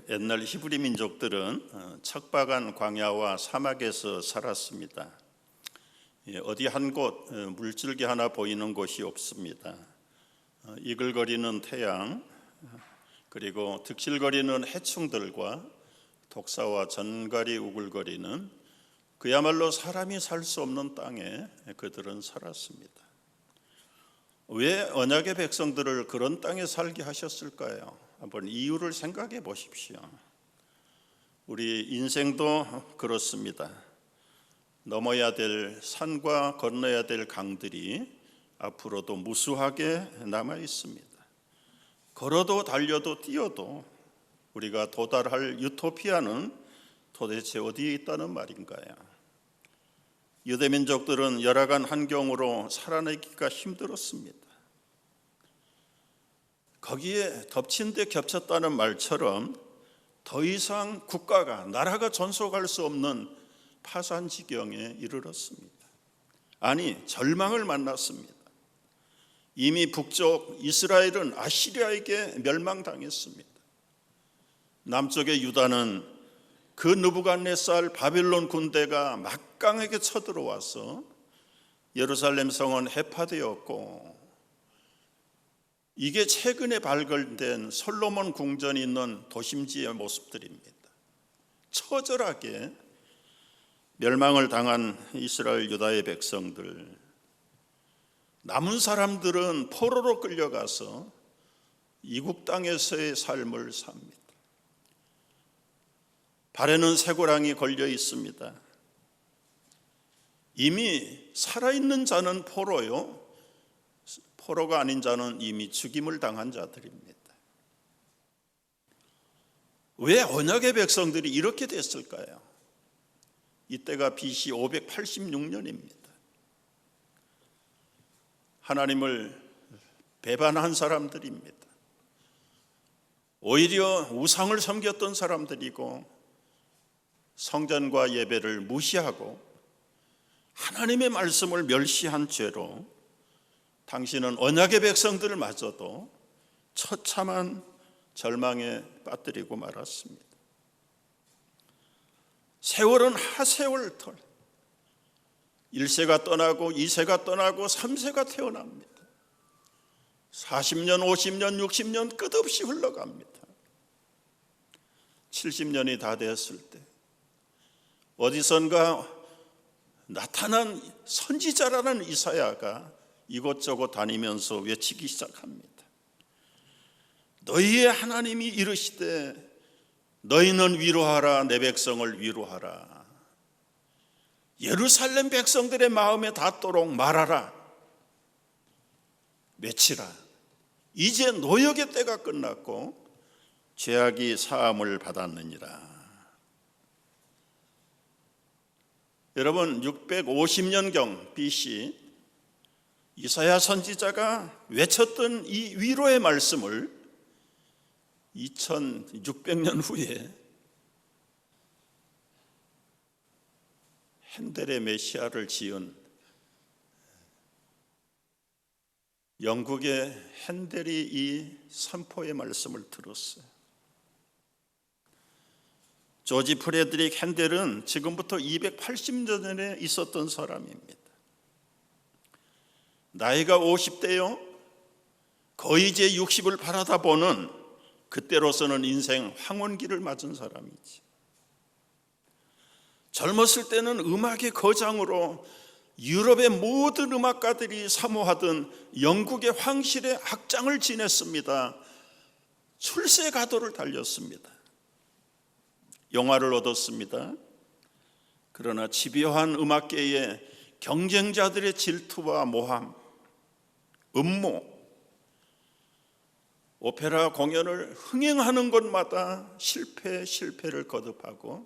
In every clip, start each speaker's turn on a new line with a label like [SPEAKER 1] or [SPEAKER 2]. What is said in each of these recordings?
[SPEAKER 1] 옛날 히브리 민족들은 척박한 광야와 사막에서 살았습니다. 어디 한 곳 물줄기 하나 보이는 곳이 없습니다. 이글거리는 태양, 그리고 득실거리는 해충들과 독사와 전갈이 우글거리는 그야말로 사람이 살 수 없는 땅에 그들은 살았습니다. 왜 언약의 백성들을 그런 땅에 살게 하셨을까요? 한번 이유를 생각해 보십시오. 우리 인생도 그렇습니다. 넘어야 될 산과 건너야 될 강들이 앞으로도 무수하게 남아 있습니다. 걸어도 달려도 뛰어도 우리가 도달할 유토피아는 도대체 어디에 있다는 말인가요? 유대민족들은 열악한 환경으로 살아내기가 힘들었습니다. 거기에 덮친 데 겹쳤다는 말처럼 더 이상 국가가, 나라가 존속할 수 없는 파산 지경에 이르렀습니다. 아니, 절망을 만났습니다. 이미 북쪽 이스라엘은 아시리아에게 멸망당했습니다. 남쪽의 유다는 그 느부갓네살 바빌론 군대가 막강하게 쳐들어와서 예루살렘 성은 해파되었고, 이게 최근에 발굴된 솔로몬 궁전이 있는 도심지의 모습들입니다. 처절하게 멸망을 당한 이스라엘 유다의 백성들, 남은 사람들은 포로로 끌려가서 이국 땅에서의 삶을 삽니다. 발에는 쇠고랑이 걸려 있습니다. 이미 살아있는 자는 포로요, 포로가 아닌 자는 이미 죽임을 당한 자들입니다. 왜 언약의 백성들이 이렇게 됐을까요? 이때가 BC 586년입니다. 하나님을 배반한 사람들입니다. 오히려 우상을 섬겼던 사람들이고, 성전과 예배를 무시하고 하나님의 말씀을 멸시한 죄로 당신은 언약의 백성들마저도 처참한 절망에 빠뜨리고 말았습니다. 세월은 하세월털, 1세가 떠나고 2세가 떠나고 3세가 태어납니다. 40년, 50년, 60년 끝없이 흘러갑니다. 70년이 다 됐을 때 어디선가 나타난 선지자라는 이사야가 이곳저곳 다니면서 외치기 시작합니다. 너희의 하나님이 이르시되 너희는 위로하라, 내 백성을 위로하라. 예루살렘 백성들의 마음에 닿도록 말하라, 외치라. 이제 노역의 때가 끝났고 죄악이 사함을 받았느니라. 여러분, 650년경 BC 이사야 선지자가 외쳤던 이 위로의 말씀을 2600년 후에 핸델의 메시아를 지은 영국의 핸델이 이 선포의 말씀을 들었어요. 조지 프레드릭 핸델은 지금부터 280년 전에 있었던 사람입니다. 나이가 50대요, 거의 제 60을 바라다 보는, 그때로서는 인생 황혼기를 맞은 사람이지. 젊었을 때는 음악의 거장으로 유럽의 모든 음악가들이 사모하던 영국의 황실의 악장을 지냈습니다. 출세 가도를 달렸습니다. 영화를 얻었습니다. 그러나 집요한 음악계의 경쟁자들의 질투와 모함, 음모, 오페라 공연을 흥행하는 곳마다 실패를 거듭하고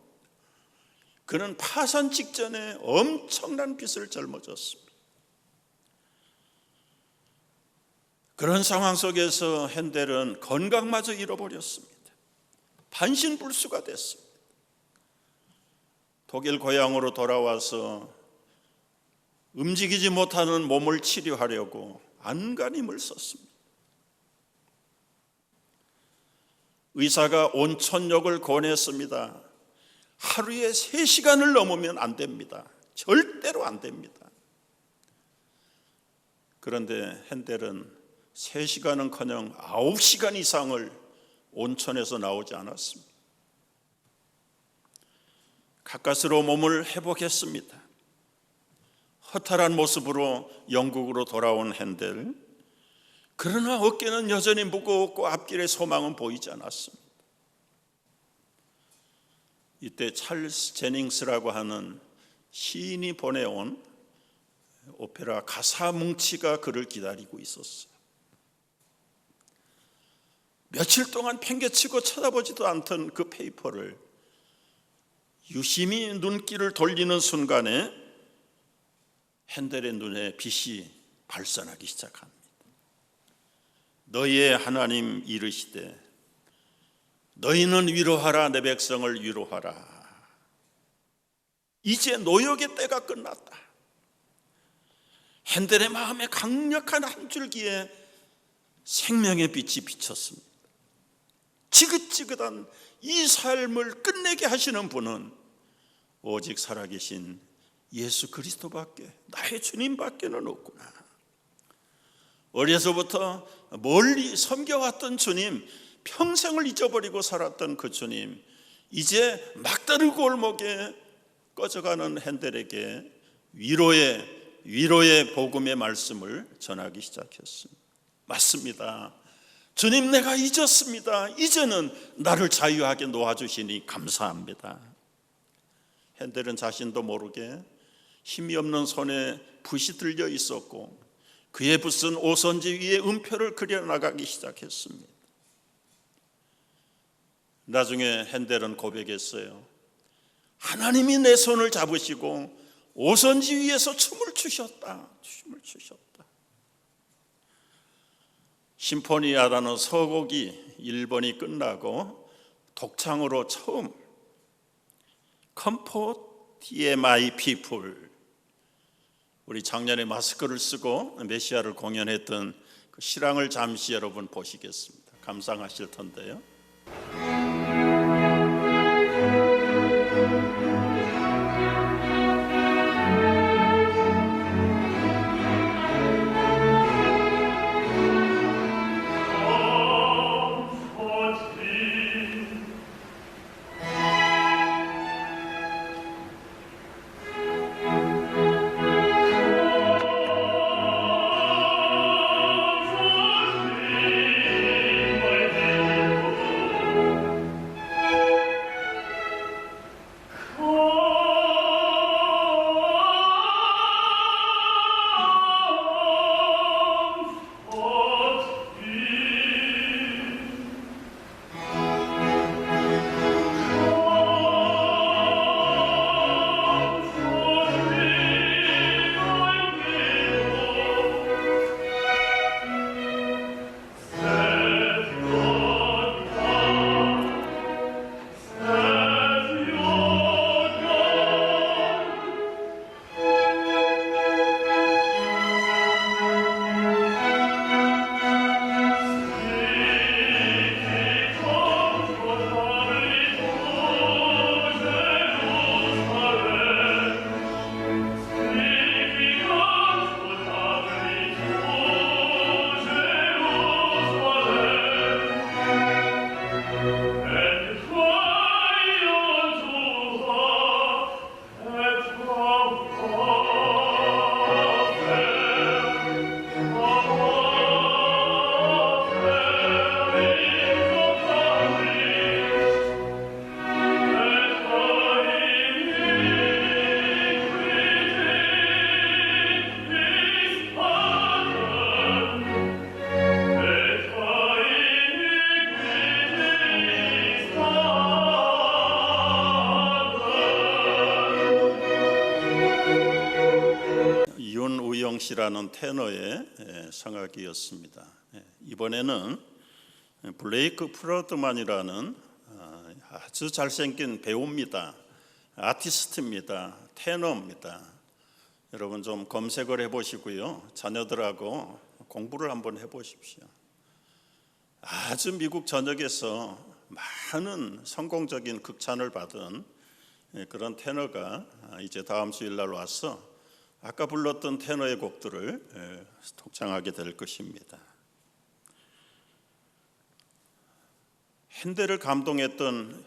[SPEAKER 1] 그는 파산 직전에 엄청난 빚을 짊어졌습니다. 그런 상황 속에서 핸델은 건강마저 잃어버렸습니다. 반신불수가 됐습니다. 독일 고향으로 돌아와서 움직이지 못하는 몸을 치료하려고 안간힘을 썼습니다. 의사가 온천욕을 권했습니다. 하루에 3시간을 넘으면 안 됩니다. 절대로 안 됩니다. 그런데 핸델은 3시간은커녕 9시간 이상을 온천에서 나오지 않았습니다. 가까스로 몸을 회복했습니다. 허탈한 모습으로 영국으로 돌아온 핸델, 그러나 어깨는 여전히 무거웠고 앞길에 소망은 보이지 않았습니다. 이때 찰스 제닝스라고 하는 시인이 보내온 오페라 가사 뭉치가 그를 기다리고 있었어요. 며칠 동안 팽개치고 쳐다보지도 않던 그 페이퍼를 유심히 눈길을 돌리는 순간에 핸델의 눈에 빛이 발산하기 시작합니다. 너희의 하나님 이르시되 너희는 위로하라, 내 백성을 위로하라. 이제 노역의 때가 끝났다. 핸델의 마음에 강력한 한 줄기에 생명의 빛이 비쳤습니다. 지긋지긋한 이 삶을 끝내게 하시는 분은 오직 살아계신 예수 그리스도밖에, 나의 주님밖에는 없구나. 어려서부터 멀리 섬겨왔던 주님, 평생을 잊어버리고 살았던 그 주님, 이제 막다른 골목에 꺼져가는 핸델에게 위로의 복음의 말씀을 전하기 시작했습니다. 맞습니다. 주님, 내가 잊었습니다. 이제는 나를 자유하게 놓아주시니 감사합니다. 핸델은 자신도 모르게 힘이 없는 손에 붓이 들려 있었고 그의 붓은 오선지 위에 음표를 그려나가기 시작했습니다. 나중에 핸델은 고백했어요. 하나님이 내 손을 잡으시고 오선지 위에서 춤을 추셨다. 심포니아라는 서곡이 1번이 끝나고 독창으로 처음 Comfort ye my people, 우리 작년에 마스크를 쓰고 메시아를 공연했던 그 실황을 잠시 여러분 보시겠습니다. 감상하실 텐데요. 씨라는 테너의 성악이었습니다. 이번에는 블레이크 프로드만이라는 아주 잘생긴 배우입니다. 아티스트입니다. 테너입니다. 여러분 좀 검색을 해보시고요. 자녀들하고 공부를 한번 해보십시오. 아주 미국 전역에서 많은 성공적인 극찬을 받은 그런 테너가 이제 다음 주일 날 와서 아까 불렀던 테너의 곡들을 독창하게 될 것입니다. 핸델을 감동했던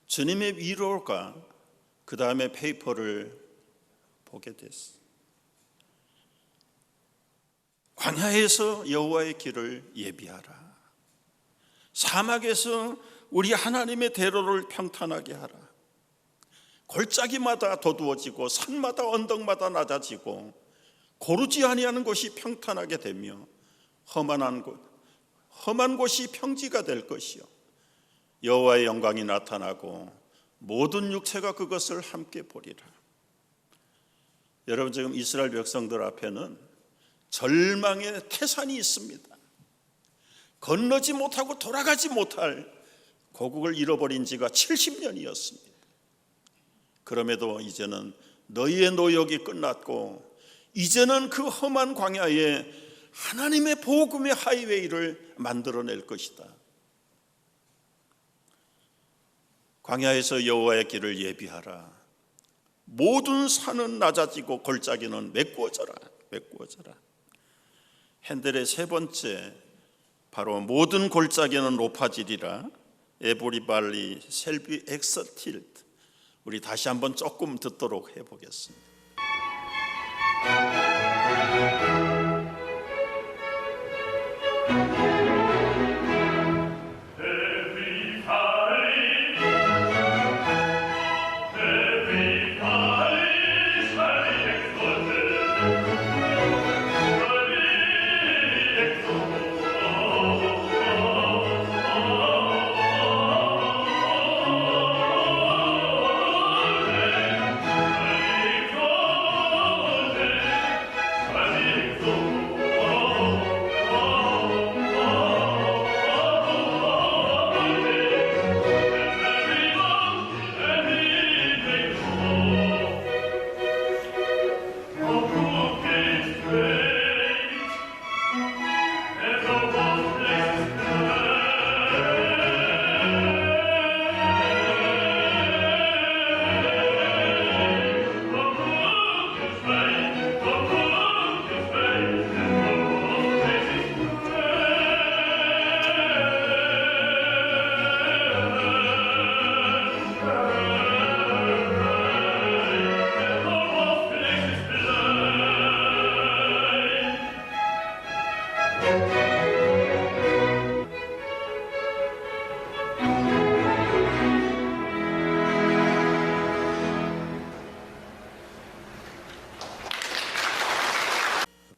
[SPEAKER 1] 주님의 위로가 그 다음에 페이퍼를 보게 됐어. 광야에서 여호와의 길을 예비하라. 사막에서 우리 하나님의 대로를 평탄하게 하라. 골짜기마다 도두어지고 산마다 언덕마다 낮아지고 고르지 아니하는 곳이 평탄하게 되며 험한 곳이 평지가 될 것이요 여호와의 영광이 나타나고 모든 육체가 그것을 함께 보리라. 여러분, 지금 이스라엘 백성들 앞에는 절망의 태산이 있습니다. 건너지 못하고 돌아가지 못할 고국을 잃어버린 지가 70년이었습니다. 그럼에도 이제는 너희의 노역이 끝났고 이제는 그 험한 광야에 하나님의 복음의 하이웨이를 만들어낼 것이다. 광야에서 여호와의 길을 예비하라. 모든 산은 낮아지고 골짜기는 메꾸어져라. 핸델의 세 번째, 바로 모든 골짜기는 높아지리라. 에브리발리 셀비 엑서틸드. 우리 다시 한번 조금 듣도록 해보겠습니다.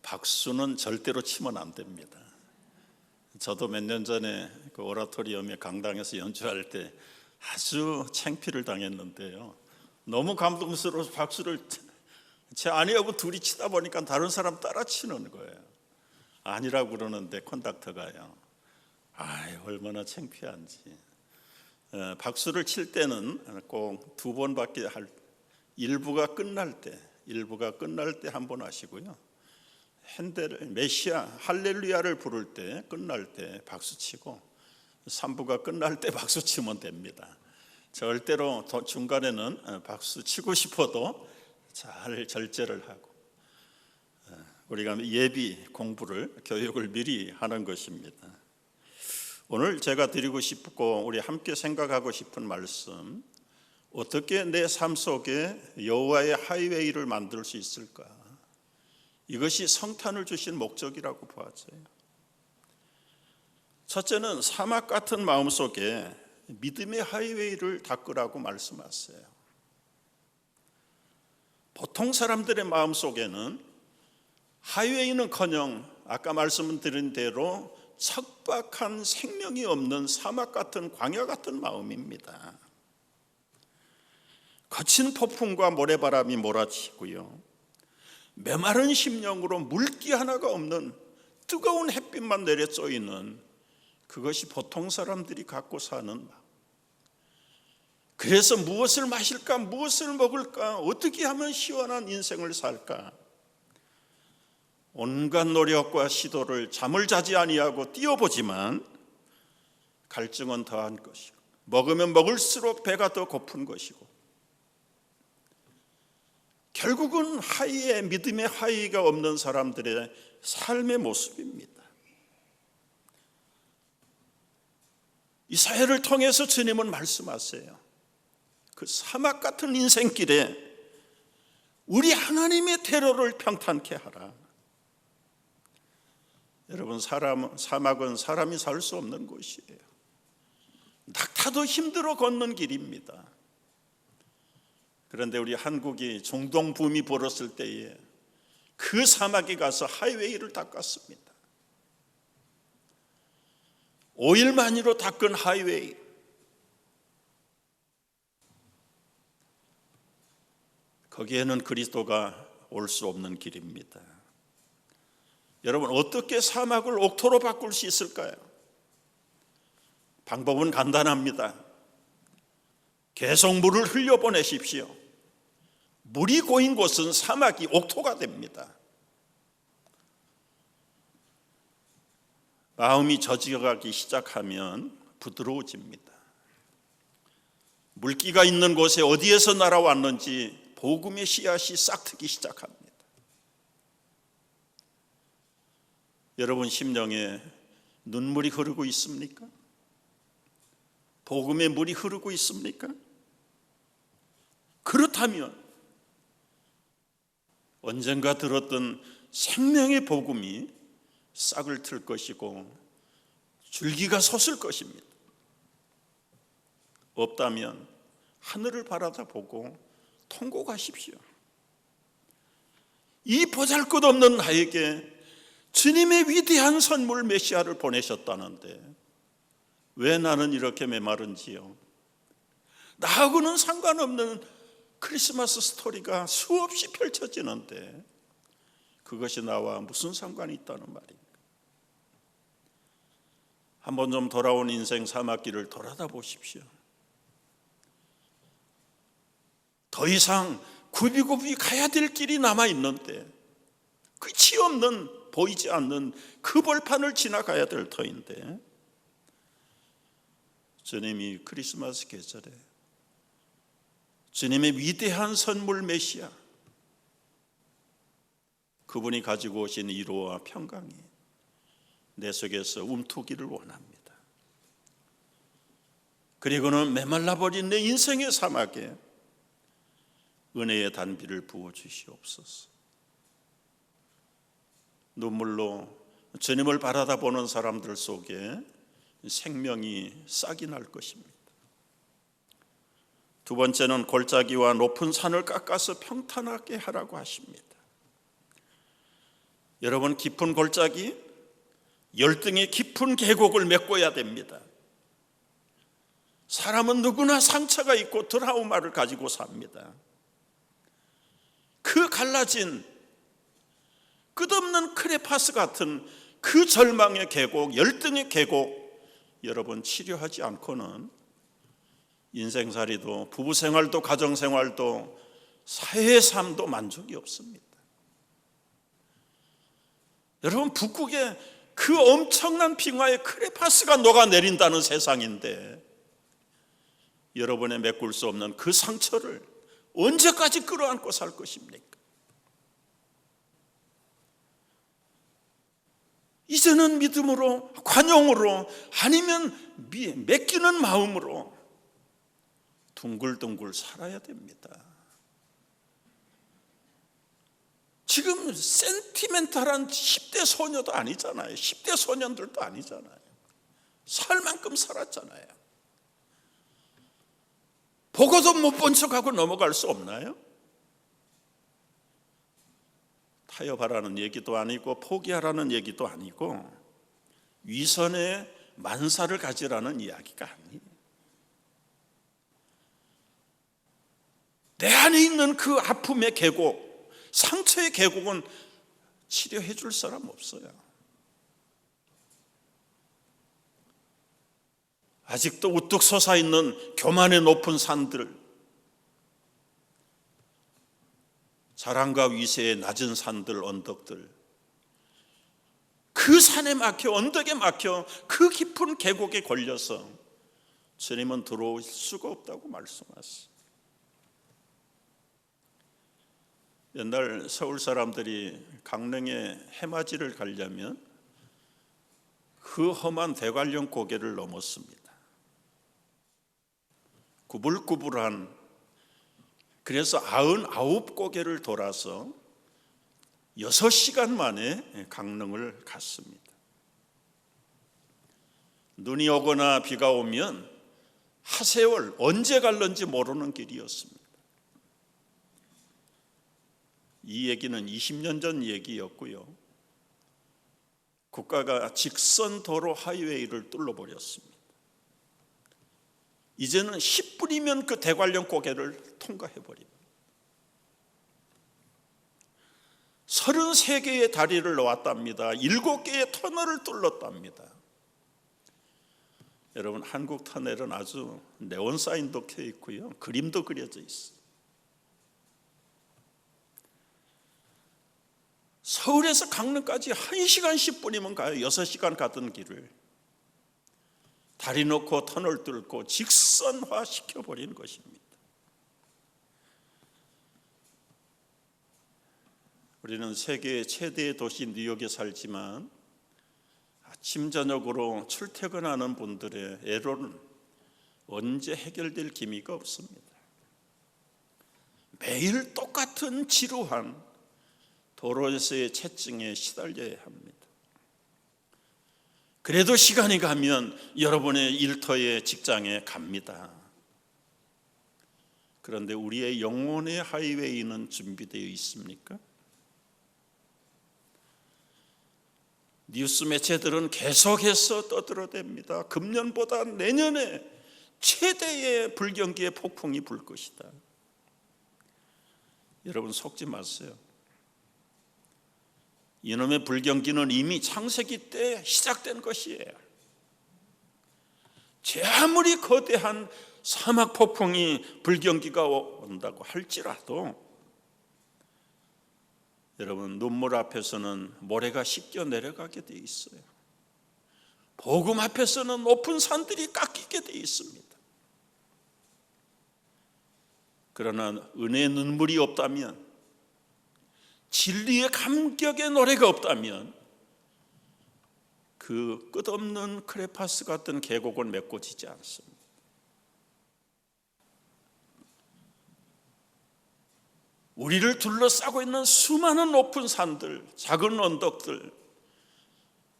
[SPEAKER 1] 박수는 절대로 치면 안 됩니다. 저도 몇 년 전에 그 오라토리움의 강당에서 연주할 때 아주 창피를 당했는데요. 너무 감동스러워서 박수를 제 아내하고 둘이 치다 보니까 다른 사람 따라 치는 거예요. 아니라고 그러는데 컨덕터가요. 얼마나 창피한지. 박수를 칠 때는 꼭 두 번밖에 일부가 끝날 때 한 번 하시고요. 핸델 메시아 할렐루야를 부를 때 끝날 때 박수 치고 3부가 끝날 때 박수 치면 됩니다. 절대로 중간에는 박수 치고 싶어도 잘 절제를 하고 우리가 예비 공부를 교육을 미리 하는 것입니다. 오늘 제가 드리고 싶고 우리 함께 생각하고 싶은 말씀, 어떻게 내 삶 속에 여호와의 하이웨이를 만들 수 있을까? 이것이 성탄을 주신 목적이라고 보아져요. 첫째는 사막 같은 마음 속에 믿음의 하이웨이를 닦으라고 말씀하세요. 보통 사람들의 마음 속에는 하이웨이는커녕 아까 말씀드린 대로 척박한 생명이 없는 사막 같은 광야 같은 마음입니다. 거친 폭풍과 모래바람이 몰아치고요, 메마른 심령으로 물기 하나가 없는 뜨거운 햇빛만 내려 쏘이는, 그것이 보통 사람들이 갖고 사는 마음. 그래서 무엇을 마실까, 무엇을 먹을까, 어떻게 하면 시원한 인생을 살까, 온갖 노력과 시도를 잠을 자지 아니하고 뛰어보지만 갈증은 더한 것이고 먹으면 먹을수록 배가 더 고픈 것이고 결국은 하이에 믿음의 하이가 없는 사람들의 삶의 모습입니다. 이 사회를 통해서 주님은 말씀하세요. 그 사막 같은 인생길에 우리 하나님의 테러를 평탄케 하라. 여러분, 사막은 사람이 살 수 없는 곳이에요. 낙타도 힘들어 걷는 길입니다. 그런데 우리 한국이 중동 붐이 불었을 때에 그 사막에 가서 하이웨이를 닦았습니다. 5일 만으로 닦은 하이웨이. 거기에는 그리스도가 올 수 없는 길입니다. 여러분, 어떻게 사막을 옥토로 바꿀 수 있을까요? 방법은 간단합니다. 계속 물을 흘려보내십시오. 물이 고인 곳은 사막이 옥토가 됩니다. 마음이 젖어가기 시작하면 부드러워집니다. 물기가 있는 곳에 어디에서 날아왔는지 복음의 씨앗이 싹트기 시작합니다. 여러분 심령에 눈물이 흐르고 있습니까? 복음의 물이 흐르고 있습니까? 그렇다면 언젠가 들었던 생명의 복음이 싹을 틀 것이고 줄기가 솟을 것입니다. 없다면 하늘을 바라다보고 통곡하십시오. 이 보잘것없는 나에게 주님의 위대한 선물 메시아를 보내셨다는데 왜 나는 이렇게 메마른지요? 나하고는 상관없는 크리스마스 스토리가 수없이 펼쳐지는데 그것이 나와 무슨 상관이 있다는 말입니까? 한번 좀 돌아온 인생 사막길을 돌아다 보십시오. 더 이상 굽이굽이 가야 될 길이 남아있는데 끝이 없는, 보이지 않는 그 벌판을 지나가야 될 터인데 주님이 크리스마스 계절에 주님의 위대한 선물 메시아, 그분이 가지고 오신 위로와 평강이 내 속에서 움트기를 원합니다. 그리고는 메말라버린 내 인생의 사막에 은혜의 단비를 부어주시옵소서. 눈물로 주님을 바라다 보는 사람들 속에 생명이 싹이 날 것입니다. 두 번째는 골짜기와 높은 산을 깎아서 평탄하게 하라고 하십니다. 여러분, 깊은 골짜기, 열등의 깊은 계곡을 메꿔야 됩니다. 사람은 누구나 상처가 있고 트라우마를 가지고 삽니다. 그 갈라진 끝없는 크레파스 같은 그 절망의 계곡, 열등의 계곡, 여러분 치료하지 않고는 인생살이도 부부생활도 가정생활도 사회의 삶도 만족이 없습니다. 여러분, 북극에 그 엄청난 빙하에 크레파스가 녹아내린다는 세상인데 여러분의 메꿀 수 없는 그 상처를 언제까지 끌어안고 살 것입니까? 이제는 믿음으로, 관용으로, 아니면 맡기는 마음으로 둥글둥글 살아야 됩니다. 지금 센티멘탈한 10대 소녀도 아니잖아요. 10대 소년들도 아니잖아요. 살 만큼 살았잖아요. 보고도 못 본 척하고 넘어갈 수 없나요? 타협하라는 얘기도 아니고 포기하라는 얘기도 아니고 위선의 만사를 가지라는 이야기가 아니에요. 내 안에 있는 그 아픔의 계곡, 상처의 계곡은 치료해 줄 사람 없어요. 아직도 우뚝 솟아있는 교만의 높은 산들, 자랑과 위세의 낮은 산들, 언덕들, 그 산에 막혀, 언덕에 막혀, 그 깊은 계곡에 걸려서 주님은 들어올 수가 없다고 말씀하셨어요. 옛날 서울 사람들이 강릉에 해맞이를 가려면 그 험한 대관령 고개를 넘었습니다. 구불구불한, 그래서 99고개를 돌아서 6시간 만에 강릉을 갔습니다. 눈이 오거나 비가 오면 하세월 언제 갈는지 모르는 길이었습니다. 이 얘기는 20년 전 얘기였고요. 국가가 직선 도로 하이웨이를 뚫어버렸습니다. 이제는 10분이면 그 대관령 고개를 통과해버립니다. 33개의 다리를 놓았답니다. 7개의 터널을 뚫었답니다. 여러분, 한국 터널은 아주 네온사인도 켜 있고요, 그림도 그려져 있어요. 서울에서 강릉까지 1시간 10분이면 가요. 6시간 가던 길을 다리 놓고 터널 뚫고 직선화 시켜버린 것입니다. 우리는 세계 최대의 도시 뉴욕에 살지만 아침 저녁으로 출퇴근하는 분들의 애로는 언제 해결될 기미가 없습니다. 매일 똑같은 지루한 도로에서의 체증에 시달려야 합니다. 그래도 시간이 가면 여러분의 일터에, 직장에 갑니다. 그런데 우리의 영혼의 하이웨이는 준비되어 있습니까? 뉴스 매체들은 계속해서 떠들어댑니다. 금년보다 내년에 최대의 불경기의 폭풍이 불 것이다. 여러분, 속지 마세요. 이놈의 불경기는 이미 창세기 때 시작된 것이에요. 제 아무리 거대한 사막 폭풍이 불경기가 온다고 할지라도 여러분, 눈물 앞에서는 모래가 씻겨 내려가게 돼 있어요. 복음 앞에서는 높은 산들이 깎이게 돼 있습니다. 그러나 은혜의 눈물이 없다면, 진리의 감격의 노래가 없다면 그 끝없는 크레파스 같은 계곡은 메꿔지지 않습니다. 우리를 둘러싸고 있는 수많은 높은 산들, 작은 언덕들,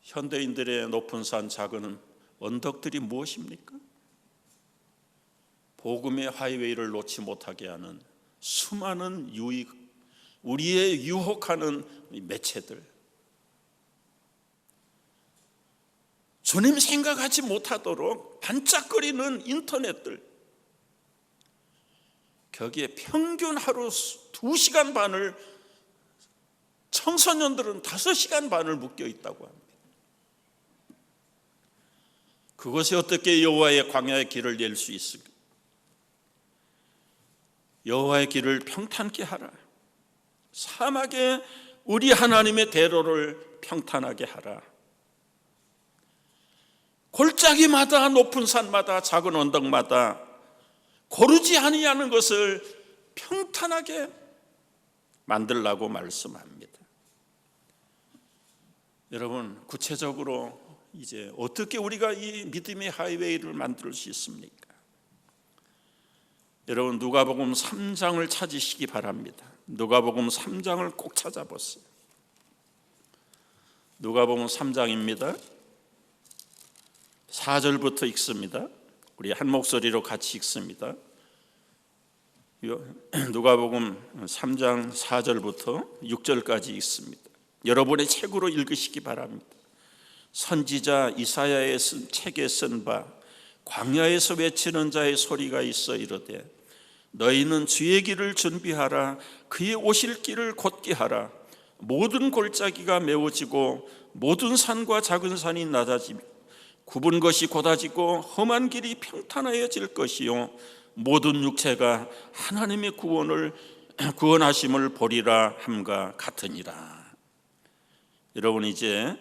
[SPEAKER 1] 현대인들의 높은 산, 작은 언덕들이 무엇입니까? 복음의 하이웨이를 놓지 못하게 하는 수많은 우리의 유혹하는 매체들, 주님 생각하지 못하도록 반짝거리는 인터넷들, 거기에 평균 하루 2시간 반을, 청소년들은 5시간 반을 묶여 있다고 합니다. 그것이 어떻게 여호와의 광야의 길을 낼 수 있을까? 여호와의 길을 평탄케 하라. 사막에 우리 하나님의 대로를 평탄하게 하라. 골짜기마다, 높은 산마다, 작은 언덕마다 고르지 아니하는 것을 평탄하게 만들라고 말씀합니다. 여러분, 구체적으로 이제 어떻게 우리가 이 믿음의 하이웨이를 만들 수 있습니까? 여러분, 누가복음 3장을 찾으시기 바랍니다. 누가복음 3장을 꼭 찾아보세요. 누가복음 3장입니다. 4절부터 읽습니다. 우리 한 목소리로 같이 읽습니다. 누가복음 3장 4절부터 6절까지 읽습니다. 여러분의 책으로 읽으시기 바랍니다. 선지자 이사야의 책에 쓴 바 광야에서 외치는 자의 소리가 있어 이르되 너희는 주의 길을 준비하라. 그의 오실 길을 곧게 하라. 모든 골짜기가 메워지고 모든 산과 작은 산이 낮아지며 굽은 것이 곧아지고 험한 길이 평탄하여질 것이요 모든 육체가 하나님의 구원하심을 보리라 함과 같으니라. 여러분, 이제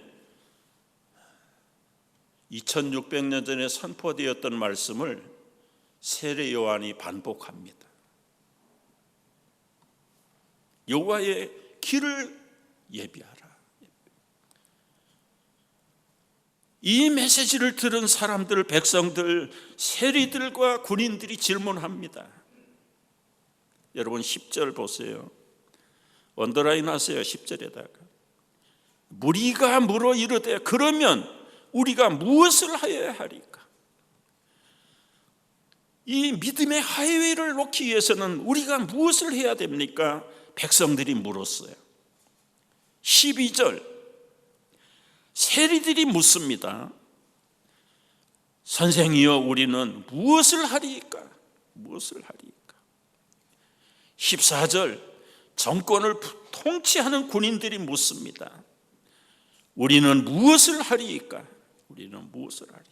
[SPEAKER 1] 2600년 전에 선포되었던 말씀을 세례 요한이 반복합니다. 여호와의 길을 예비하라. 이 메시지를 들은 사람들, 백성들, 세리들과 군인들이 질문합니다. 여러분 10절 보세요. 언더라인 하세요. 10절에다가 무리가 물어 이르되 그러면 우리가 무엇을 하여야 하리까? 이 믿음의 하이웨이를 놓기 위해서는 우리가 무엇을 해야 됩니까? 백성들이 물었어요. 12절 세리들이 묻습니다. 선생이여 우리는 무엇을 하리까? 무엇을 하리까? 14절 정권을 통치하는 군인들이 묻습니다. 우리는 무엇을 하리까? 우리는 무엇을 하리까?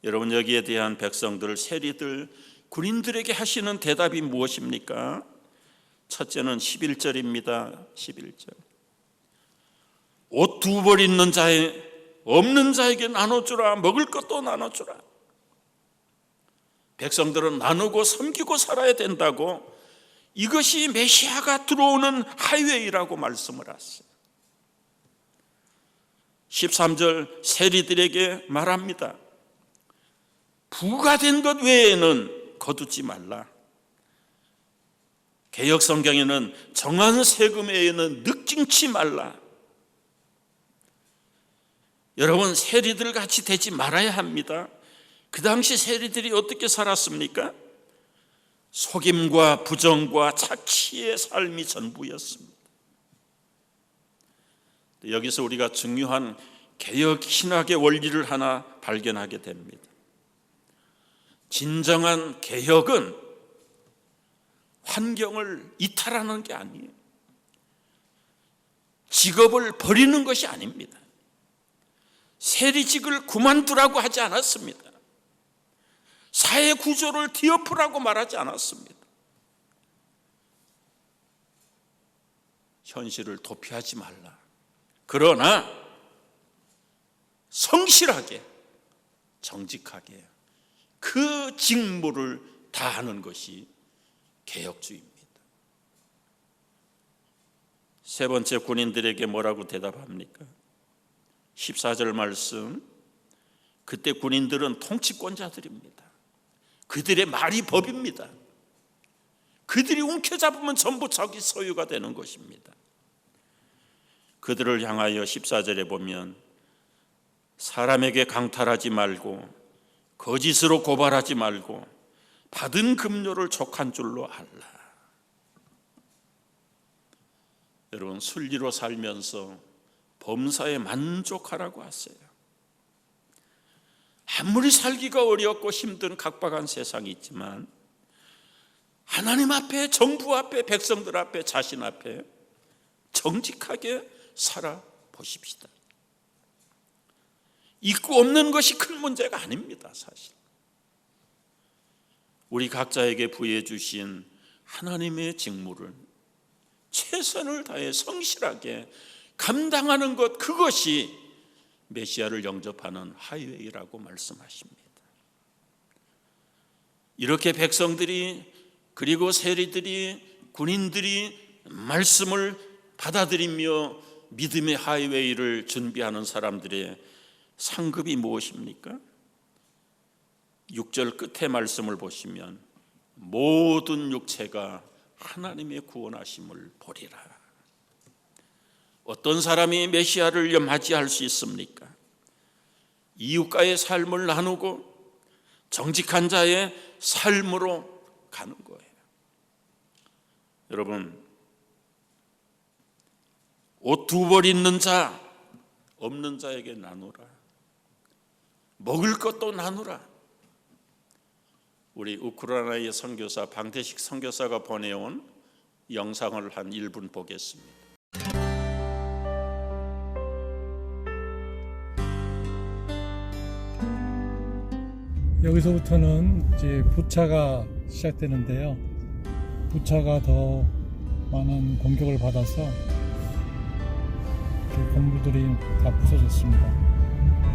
[SPEAKER 1] 여러분 여기에 대한 백성들, 세리들, 군인들에게 하시는 대답이 무엇입니까? 첫째는 11절입니다. 11절 옷 2벌 있는 자에 없는 자에게 나눠주라. 먹을 것도 나눠주라. 백성들은 나누고 섬기고 살아야 된다고, 이것이 메시아가 들어오는 하이웨이라고 말씀을 하세요. 13절 세리들에게 말합니다. 부과된 것 외에는 거두지 말라. 개역 성경에는 정한 세금 외에는 늑증치 말라. 여러분 세리들 같이 되지 말아야 합니다. 그 당시 세리들이 어떻게 살았습니까? 속임과 부정과 착취의 삶이 전부였습니다. 여기서 우리가 중요한 개역 신학의 원리를 하나 발견하게 됩니다. 진정한 개역은 환경을 이탈하는 게 아니에요. 직업을 버리는 것이 아닙니다. 세리직을 그만두라고 하지 않았습니다. 사회 구조를 뒤엎으라고 말하지 않았습니다. 현실을 도피하지 말라. 그러나 성실하게 정직하게 그 직무를 다하는 것이 개혁주의입니다. 세 번째 군인들에게 뭐라고 대답합니까? 14절 말씀, 그때 군인들은 통치권자들입니다. 그들의 말이 법입니다. 그들이 움켜잡으면 전부 자기 소유가 되는 것입니다. 그들을 향하여 14절에 보면 사람에게 강탈하지 말고 거짓으로 고발하지 말고 받은 급료를 족한 줄로 알라. 여러분 순리로 살면서 범사에 만족하라고 하세요. 아무리 살기가 어렵고 힘든 각박한 세상이 있지만 하나님 앞에, 정부 앞에, 백성들 앞에, 자신 앞에 정직하게 살아보십시다. 있고 없는 것이 큰 문제가 아닙니다. 사실 우리 각자에게 부여해 주신 하나님의 직무를 최선을 다해 성실하게 감당하는 것, 그것이 메시아를 영접하는 하이웨이라고 말씀하십니다. 이렇게 백성들이, 그리고 세리들이, 군인들이 말씀을 받아들이며 믿음의 하이웨이를 준비하는 사람들의 상급이 무엇입니까? 6절 끝에 말씀을 보시면 모든 육체가 하나님의 구원하심을 보리라. 어떤 사람이 메시아를 맞이할 수 있습니까? 이웃과의 삶을 나누고 정직한 자의 삶으로 가는 거예요. 여러분 옷 2벌 있는 자 없는 자에게 나누라. 먹을 것도 나누라. 우리 우크라이나의 선교사 방태식 선교사가 보내온 영상을 한 1분 보겠습니다.
[SPEAKER 2] 여기서부터는 이제 부차가 시작되는데요. 부차가 더 많은 공격을 받아서 건물들이 다 부서졌습니다.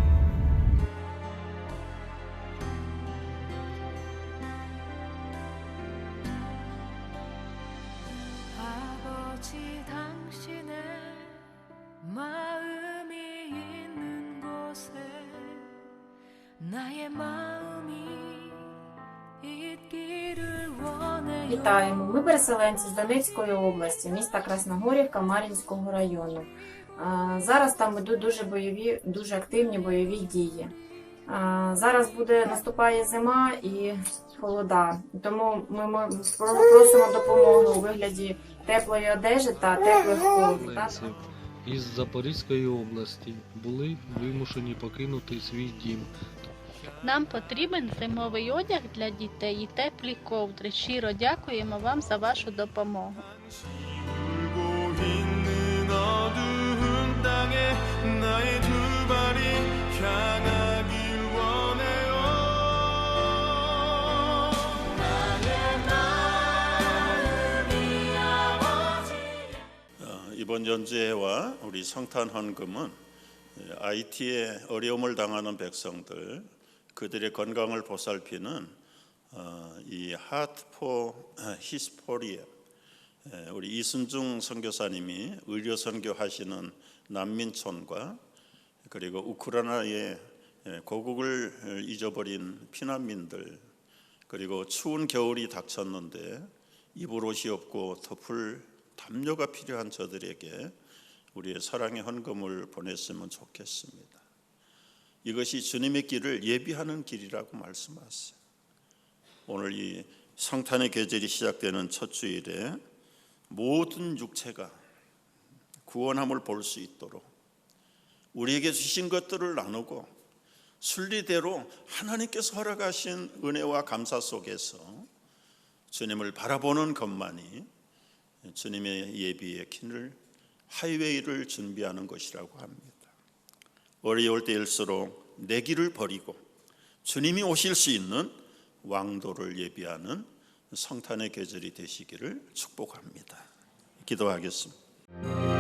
[SPEAKER 3] 나의 마음이 있기를 원해요.
[SPEAKER 4] Вітаємо! Ми переселенці з Донецької області, міста Красногорівка Мар'їнського району. Зараз там йдуть дуже активні бойові дії. Зараз наступає зима і холода, тому ми просимо допомогу у вигляді теплої одежі та теплих ковдрів.
[SPEAKER 5] Переселенців із Запорізької області були вимушені покинути свій дім.
[SPEAKER 6] Нам потрібен зимовий одяг для дітей і теплі ковдри. Щиро дякуємо вам за вашу допомогу.
[SPEAKER 7] 울고 있는 어두운 땅에 나의 두 발이 향하길 원해요.
[SPEAKER 1] 이번 연주회와 우리 성탄 헌금은 IT에 어려움을 당하는 백성들, 그들의 건강을 보살피는 이 하트 포 히스포리아, 우리 이순중 선교사님이 의료 선교하시는 난민촌과 그리고 우크라이나의 고국을 잊어버린 피난민들, 그리고 추운 겨울이 닥쳤는데 입을 옷이 없고 덮을 담요가 필요한 저들에게 우리의 사랑의 헌금을 보냈으면 좋겠습니다. 이것이 주님의 길을 예비하는 길이라고 말씀하세요. 오늘 이 성탄의 계절이 시작되는 첫 주일에 모든 육체가 구원함을 볼 수 있도록 우리에게 주신 것들을 나누고 순리대로 하나님께서 허락하신 은혜와 감사 속에서 주님을 바라보는 것만이 주님의 예비의 길을, 하이웨이를 준비하는 것이라고 합니다. 어려울 때일수록 내 길을 버리고 주님이 오실 수 있는 왕도를 예비하는 성탄의 계절이 되시기를 축복합니다. 기도하겠습니다.